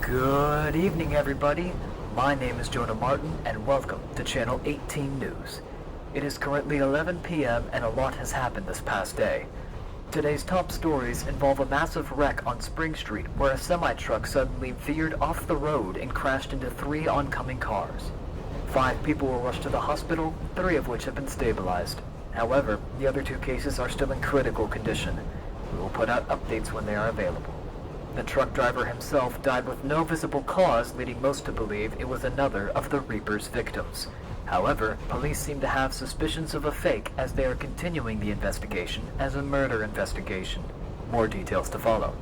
Good evening, everybody. My name is Jonah Martin, and welcome to Channel 18 News. It is currently 11 p.m., and a lot has happened this past day. Today's top stories involve a massive wreck on Spring Street, where a semi-truck suddenly veered off the road and crashed into 3 oncoming cars. 5 people were rushed to the hospital, 3 of which have been stabilized. However, the other 2 cases are still in critical condition. We will put out updates when they are available. The truck driver himself died with no visible cause, leading most to believe it was another of the Reaper's victims. However, police seem to have suspicions of a fake as they are continuing the investigation as a murder investigation. More details to follow.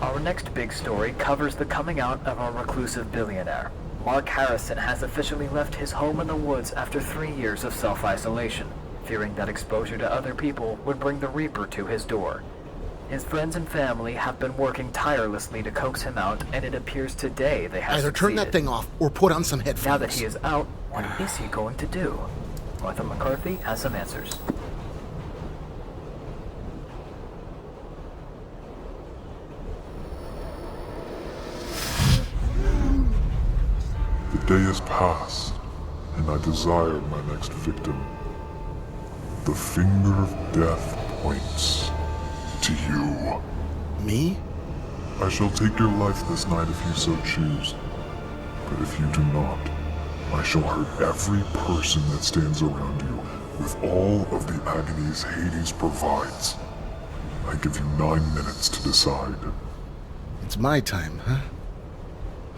Our next big story covers the coming out of our reclusive billionaire. Mark Harrison has officially left his home in the woods after 3 years of self-isolation, fearing that exposure to other people would bring the Reaper to his door. His friends and family have been working tirelessly to coax him out, and it appears today they have either turn that thing off or put on some headphones. Now that he is out, what is he going to do? Martha McCarthy has some answers. The day has passed, and I desire my next victim. The finger of death points to you. Me? I shall take your life this night if you so choose. But if you do not, I shall hurt every person that stands around you with all of the agonies Hades provides. I give you 9 minutes to decide. It's my time,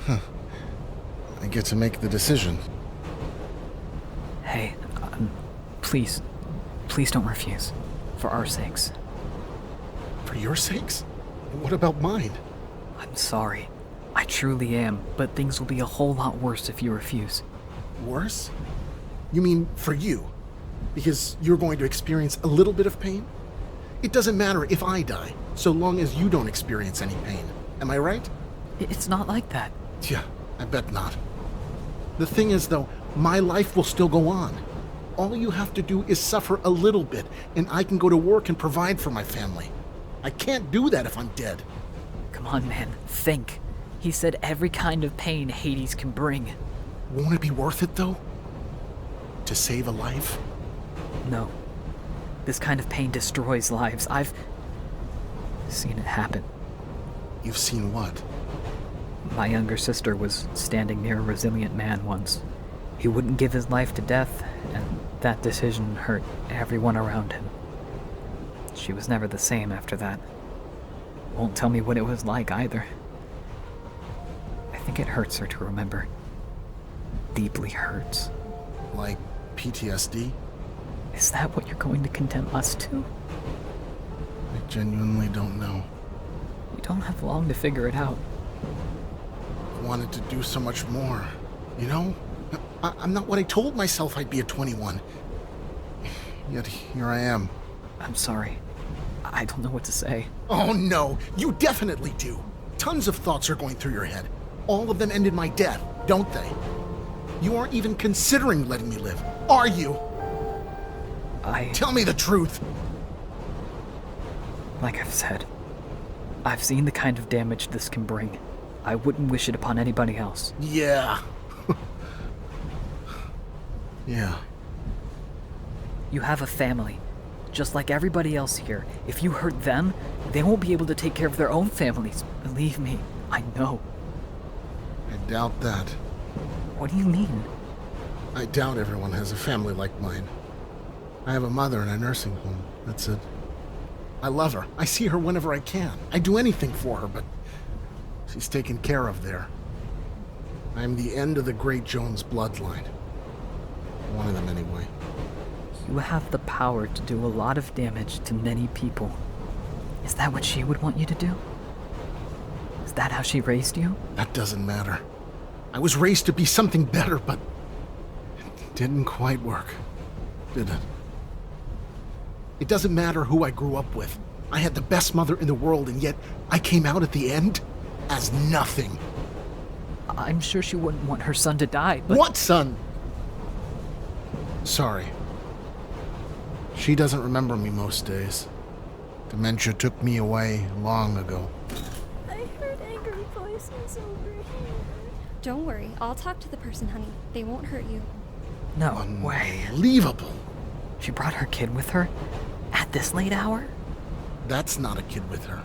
huh? I get to make the decision. Hey, please don't refuse. For our sakes. For your sakes? What about mine? I'm sorry. I truly am, but things will be a whole lot worse if you refuse. Worse? You mean for you? Because you're going to experience a little bit of pain? It doesn't matter if I die, so long as you don't experience any pain. Am I right? It's not like that. Yeah, I bet not. The thing is, though, my life will still go on. All you have to do is suffer a little bit, and I can go to work and provide for my family. I can't do that if I'm dead. Come on, man. Think. He said every kind of pain Hades can bring. Won't it be worth it, though? To save a life? No. This kind of pain destroys lives. I've seen it happen. You've seen what? My younger sister was standing near a resilient man once. He wouldn't give his life to death, and that decision hurt everyone around him. She was never the same after that. Won't tell me what it was like either. I think it hurts her to remember. Deeply hurts. Like PTSD? Is that what you're going to condemn us to? I genuinely don't know. You don't have long to figure it out. I wanted to do so much more. You know? I'm not what I told myself I'd be at 21. Yet here I am. I'm sorry. I don't know what to say. Oh no, you definitely do. Tons of thoughts are going through your head. All of them end in my death, don't they? You aren't even considering letting me live, are you? Tell me the truth. Like I've said, I've seen the kind of damage this can bring. I wouldn't wish it upon anybody else. Yeah. Yeah. You have a family. Just like everybody else here. If you hurt them, they won't be able to take care of their own families. Believe me, I know. I doubt that. What do you mean? I doubt everyone has a family like mine. I have a mother in a nursing home, that's it. I love her. I see her whenever I can. I do anything for her, but she's taken care of there. I'm the end of the Great Jones bloodline. One of them, anyway. You have the power to do a lot of damage to many people. Is that what she would want you to do? Is that how she raised you? That doesn't matter. I was raised to be something better, but it didn't quite work, did it? It doesn't matter who I grew up with. I had the best mother in the world, and yet I came out at the end as nothing. I'm sure she wouldn't want her son to die, but... What son? Sorry. She doesn't remember me most days. Dementia took me away long ago. I heard angry voices. Don't worry, I'll talk to the person, honey. They won't hurt you. No way. Unbelievable. She brought her kid with her? At this late hour? That's not a kid with her.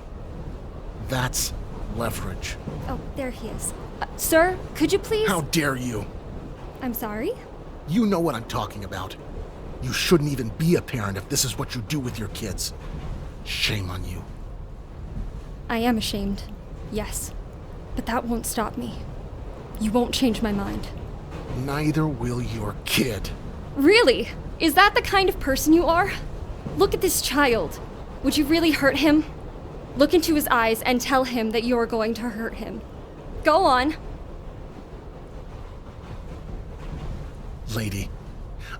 That's leverage. Oh, there he is. Sir, could you please? How dare you? I'm sorry? You know what I'm talking about. You shouldn't even be a parent if this is what you do with your kids. Shame on you. I am ashamed. Yes. But that won't stop me. You won't change my mind. Neither will your kid. Really? Is that the kind of person you are? Look at this child. Would you really hurt him? Look into his eyes and tell him that you're going to hurt him. Go on. Lady,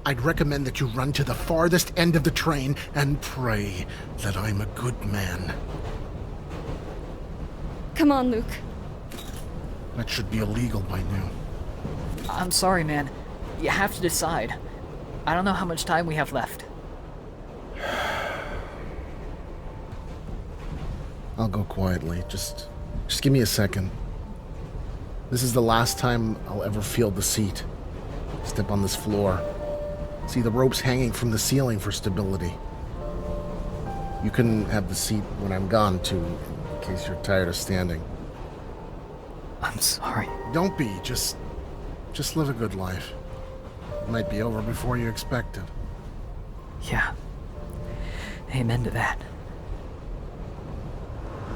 I'd recommend that you run to the farthest end of the train and pray that I'm a good man. Come on, Luke. That should be illegal by now. I'm sorry, man. You have to decide. I don't know how much time we have left. I'll go quietly. Just give me a second. This is the last time I'll ever feel the seat. Step on this floor. See the ropes hanging from the ceiling for stability. You can have the seat when I'm gone, too, in case you're tired of standing. I'm sorry. Don't be. Just live a good life. It might be over before you expect it. Yeah. Amen to that.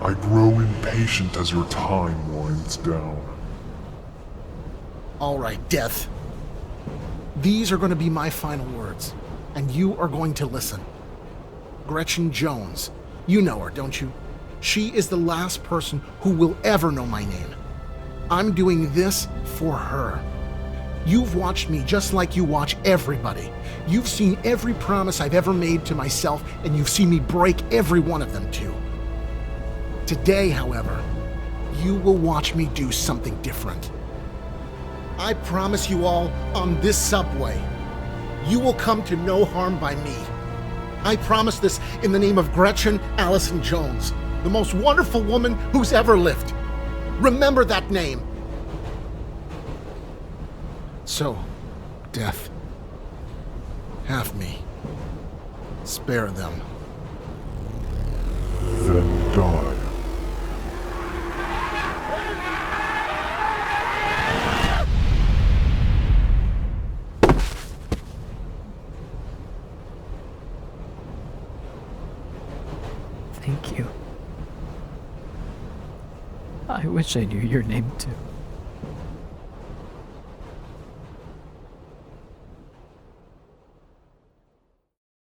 I grow impatient as your time winds down. All right, Death. These are going to be my final words, and you are going to listen. Gretchen Jones. You know her, don't you? She is the last person who will ever know my name. I'm doing this for her. You've watched me just like you watch everybody. You've seen every promise I've ever made to myself, and you've seen me break every one of them too. Today, however, you will watch me do something different. I promise you all, on this subway, you will come to no harm by me. I promise this in the name of Gretchen Allison Jones, the most wonderful woman who's ever lived. Remember that name. So, Death, have me. Spare them. Then die. Thank you. I wish I knew your name too.